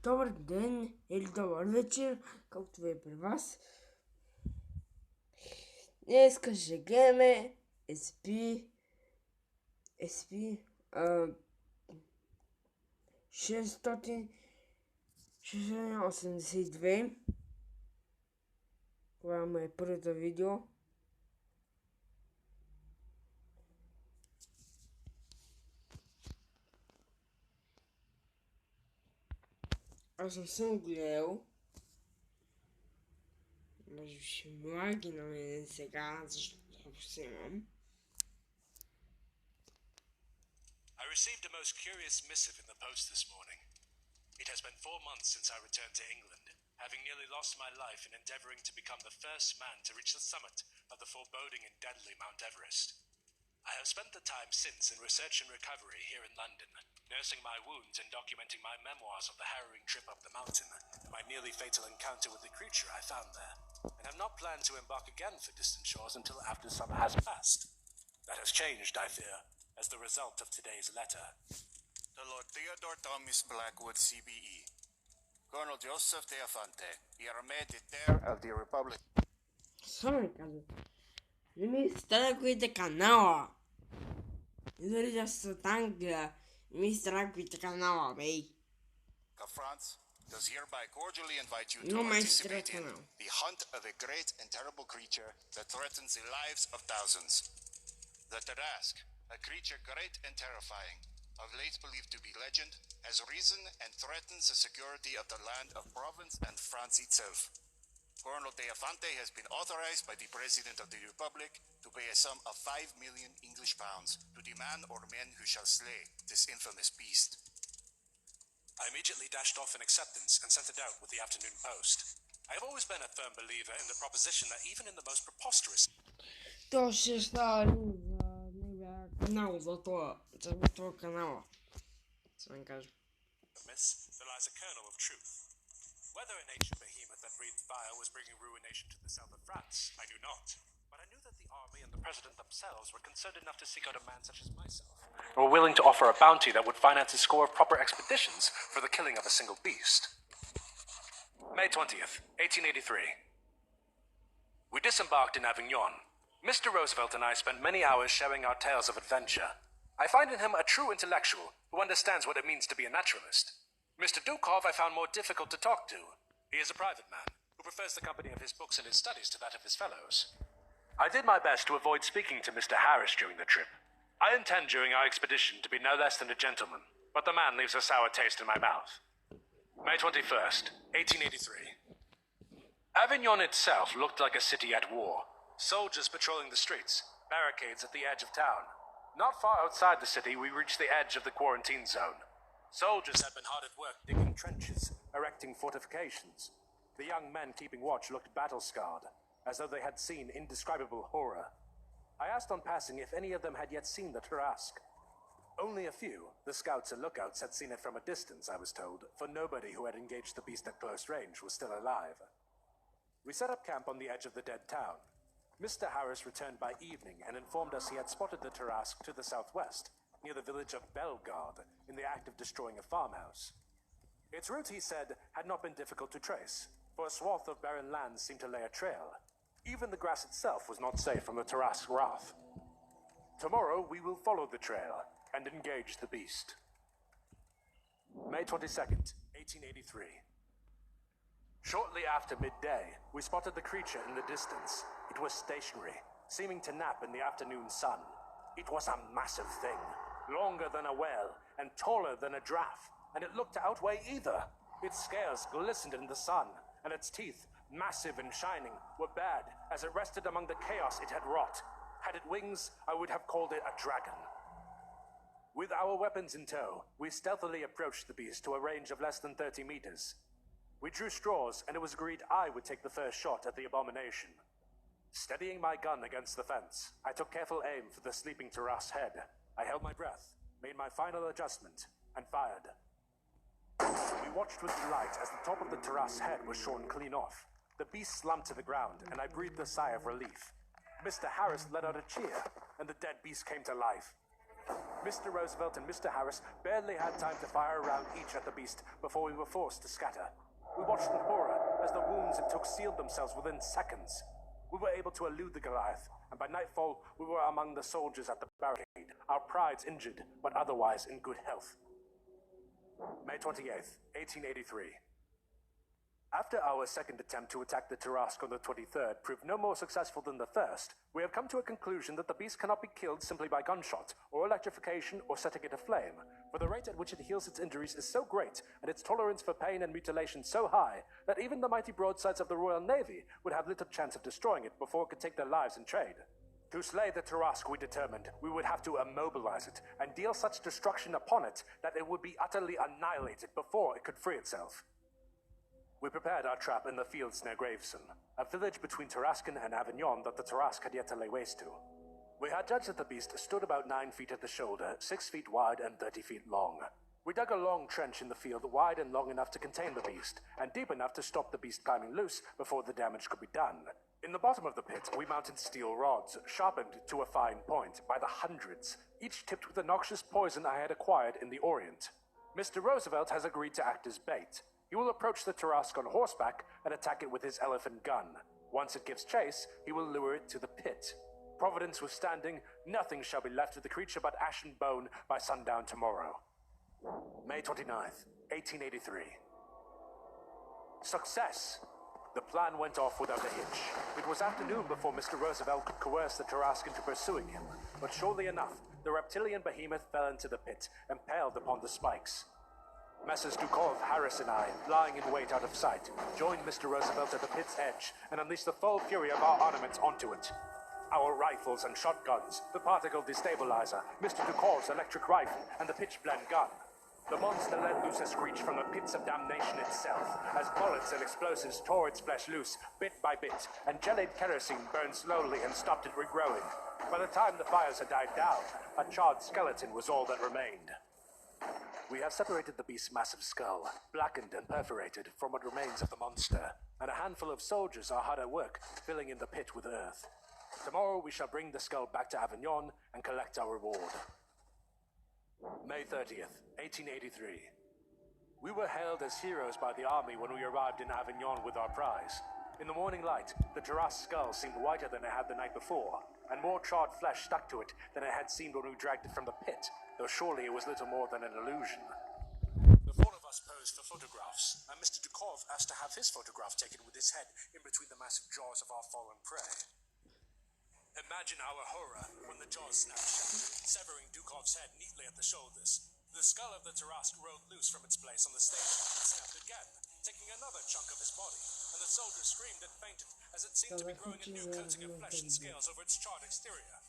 Добър ден или добър вечер, както е при вас. Днеска ще гледаме SP 682. Това е първото видео. Аз не съм гледал. Може ще млаги на мен сега, защото вземам. I received a most curious missive in the post this morning. It has been 4 months since I returned to England, having nearly lost my life in endeavoring to become the first man to reach the summit of the foreboding and deadly Mount Everest. I have spent the time since in research and recovery here in London, nursing my wounds and documenting my memoirs of the harrowing trip up the mountain, my nearly fatal encounter with the creature I found there, and have not planned to embark again for distant shores until after summer has passed. That has changed, I fear, as the result of today's letter. To Lord Theodore Thomas Blackwood, CBE. Colonel Joseph de Afante, Armée de Terre of the Republic. Само казвам. Не ми страхуйте канала. И дори да са от Англия, не ми страхуйте канала, бей. France does hereby cordially invite you to No, my participate in canal. the hunt of a great and terrible creature that threatens the lives of thousands. The Tarask, a creature great and terrifying, of late believed to be legend, has risen and threatens the security of the land of Provence and France itself. Colonel de Afante has been authorized by the President of the Republic to pay a sum of 5 million English pounds to the man or men who shall slay this infamous beast. I immediately dashed off in acceptance and sent it out with the afternoon post. I have always been a firm believer in the proposition that even in the most preposterous... То ще става за неговия канал, за това канала. Само кажа. There lies a kernel of truth. Whether an ancient behemoth that breathed fire was bringing ruination to the south of France, I knew not. But I knew that the army and the president themselves were concerned enough to seek out a man such as myself, and were willing to offer a bounty that would finance a score of proper expeditions for the killing of a single beast. May 20th, 1883. We disembarked in Avignon. Mr. Roosevelt and I spent many hours sharing our tales of adventure. I find in him a true intellectual who understands what it means to be a naturalist. Mr. Dukov I found more difficult to talk to. He is a private man who prefers the company of his books and his studies to that of his fellows. I did my best to avoid speaking to Mr. Harris during the trip. I intend during our expedition to be no less than a gentleman, but the man leaves a sour taste in my mouth. May 21st, 1883. Avignon itself looked like a city at war. Soldiers patrolling the streets, barricades at the edge of town. Not far outside the city, we reached the edge of the quarantine zone. Soldiers had been hard at work digging trenches, erecting fortifications. The young men keeping watch looked battle-scarred, as though they had seen indescribable horror. I asked on passing if any of them had yet seen the Tarask. Only a few, the scouts and lookouts, had seen it from a distance, I was told, for nobody who had engaged the beast at close range was still alive. We set up camp on the edge of the dead town. Mr. Harris returned by evening and informed us he had spotted the Tarask to the southwest, near the village of Bellegarde, in the act of destroying a farmhouse. Its route, he said, had not been difficult to trace, for a swath of barren lands seemed to lay a trail. Even the grass itself was not safe from the Tarask's wrath. Tomorrow we will follow the trail and engage the beast. May 22nd, 1883. Shortly after midday, we spotted the creature in the distance. It was stationary, seeming to nap in the afternoon sun. It was a massive thing, longer than a whale and taller than a giraffe, and it looked to outweigh either. Its scales glistened in the sun, and its teeth, massive and shining, were bad as it rested among the chaos it had wrought. Had it wings, I would have called it a dragon. With our weapons in tow, we stealthily approached the beast to a range of less than 30 meters. We drew straws, and it was agreed I would take the first shot at the abomination. Steadying my gun against the fence, I took careful aim for the sleeping Tarask's head. I held my breath, made my final adjustment, and fired. We watched with delight as the top of the Tarask's head was shorn clean off. The beast slumped to the ground, and I breathed a sigh of relief. Mr. Harris let out a cheer, and the dead beast came to life. Mr. Roosevelt and Mr. Harris barely had time to fire a round each at the beast before we were forced to scatter. We watched in horror as the wounds it took sealed themselves within seconds. We were able to elude the Goliath, and by nightfall we were among the soldiers at the barricade, our prides injured, but otherwise in good health. May 28th, 1883. After our second attempt to attack the Tarrasque on the 23rd proved no more successful than the first, we have come to a conclusion that the beast cannot be killed simply by gunshot, or electrification, or setting it aflame, for the rate at which it heals its injuries is so great, and its tolerance for pain and mutilation so high, that even the mighty broadsides of the Royal Navy would have little chance of destroying it before it could take their lives in trade. To slay the Tarrasque, we determined we would have to immobilize it, and deal such destruction upon it that it would be utterly annihilated before it could free itself. We prepared our trap in the fields near Gravesend, a village between Tarascon and Avignon that the Tarrasque had yet to lay waste to. We had judged that the beast stood about 9 feet at the shoulder, 6 feet wide and 30 feet long. We dug a long trench in the field, wide and long enough to contain the beast, and deep enough to stop the beast climbing loose before the damage could be done. In the bottom of the pit, we mounted steel rods, sharpened to a fine point, by the hundreds, each tipped with the noxious poison I had acquired in the Orient. Mr. Roosevelt has agreed to act as bait. He will approach the Tarrasque on horseback and attack it with his elephant gun. Once it gives chase, he will lure it to the pit. Providence withstanding, nothing shall be left of the creature but ash and bone by sundown tomorrow. May 29th, 1883. Success! The plan went off without a hitch. It was afternoon before Mr. Roosevelt could coerce the Tarrasque into pursuing him, but surely enough, the reptilian behemoth fell into the pit, impaled upon the spikes. Messrs. Dukov, Harris, and I, lying in wait out of sight, joined Mr. Roosevelt at the pit's edge and unleashed the full fury of our armaments onto it. Our rifles and shotguns, the particle destabilizer, Mr. Dukov's electric rifle, and the pitch-blende gun. The monster let loose a screech from the pits of damnation itself, as bullets and explosives tore its flesh loose, bit by bit, and jellied kerosene burned slowly and stopped it regrowing. By the time the fires had died down, a charred skeleton was all that remained. We have separated the beast's massive skull, blackened and perforated, from what remains of the monster, and a handful of soldiers are hard at work, filling in the pit with earth. Tomorrow we shall bring the skull back to Avignon and collect our reward. May 30th, 1883. We were hailed as heroes by the army when we arrived in Avignon with our prize. In the morning light, the Tarrasque skull seemed whiter than it had the night before, and more charred flesh stuck to it than it had seemed when we dragged it from the pit, though surely it was little more than an illusion. The four of us posed for photographs, and Mr. Dukov asked to have his photograph taken with his head in between the massive jaws of our fallen prey. Imagine our horror when the jaws snapped shut, severing Dukov's head neatly at the shoulders. The skull of the Tarrasque rolled loose from its place on the stage and snapped again, taking another chunk of his body, and the soldier screamed and fainted as it seemed to be growing a new coating of flesh and scales over its charred exterior.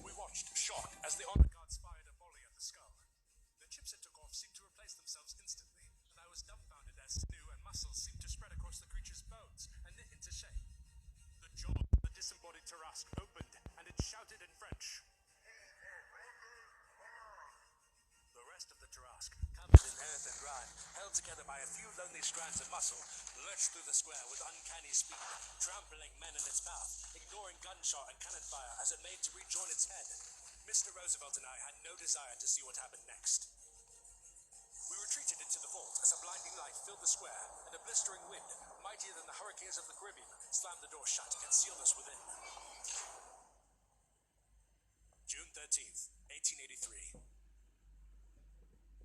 We watched, shocked, as the honor guards fired a volley at the skull. The chips it took off seemed to replace themselves instantly, and I was dumbfounded as sinew and muscles seemed to spread across the creature's bones and knit into shape. The jaw of the disembodied Tarrasque opened, and it shouted in French. The rest of the Tarrasque, covered in earth and grime, held together by a few lonely strands of muscle, lurched through the square with uncanny speed, trampling men in its path, ignoring gunshot and cannon fire as it made to rejoin its head. Mr. Roosevelt and I had no desire to see what happened next. We retreated into the vault as a blinding light filled the square, and a blistering wind, mightier than the hurricanes of the Caribbean, slammed the door shut and sealed us within. June 13th, 1883.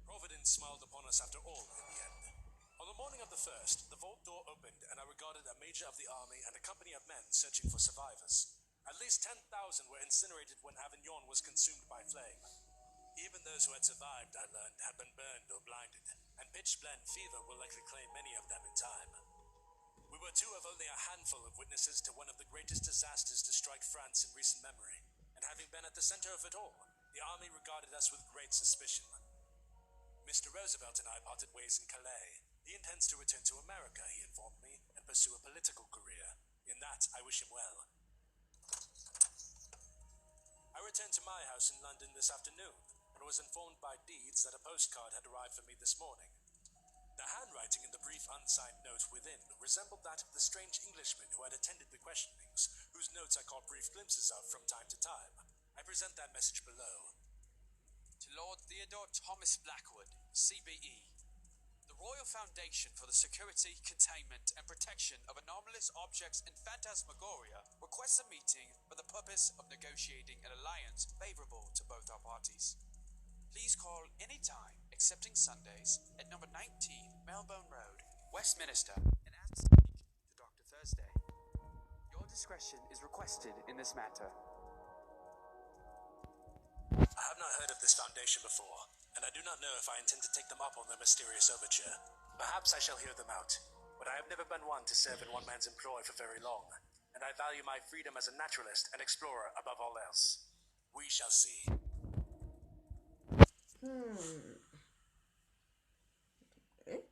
Providence smiled upon us after all in the end. On the morning of the 1st, the vault door opened and I regarded a major of the army and a company of men searching for survivors. At least 10,000 were incinerated when Avignon was consumed by flame. Even those who had survived, I learned, had been burned or blinded, and pitch-blende fever will likely claim many of them in time. We were two of only a handful of witnesses to one of the greatest disasters to strike France in recent memory, and having been at the center of it all, the army regarded us with great suspicion. Mr. Roosevelt and I parted ways in Calais. He intends to return to America, he informed me, and pursue a political career. In that, I wish him well. I returned to my house in London this afternoon, and was informed by Deeds that a postcard had arrived for me this morning. The handwriting in the brief unsigned note within resembled that of the strange Englishman who had attended the questionings, whose notes I caught brief glimpses of from time to time. I present that message below. To Lord Theodore Thomas Blackwood, CBE. The Royal Foundation for the Security, Containment and Protection of Anomalous Objects and Phantasmagoria requests a meeting for the purpose of negotiating an alliance favorable to both our parties. Please call any time, excepting Sundays, at number 19 Melbourne Road, Westminster, and ask to speak to Dr. Thursday. Your discretion is requested in this matter. I have not heard of this foundation before, and I do not know if I intend to take them up on their mysterious overture. Perhaps I shall hear them out, but I have never been one to serve in one man's employ for very long, and I value my freedom as a naturalist and explorer above all else. We shall see. Okay.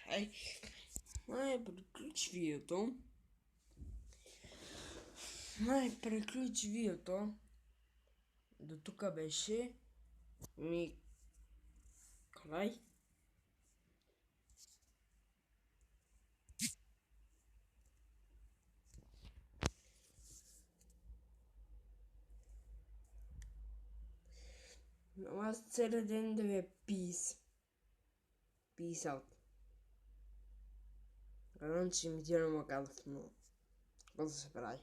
Okej. Najpierw вилку. Najpierw вилку. Do tuka беше ми kolej. Was den de peace. Peace out. Agora não te me tiram uma calça, não. Vou separar.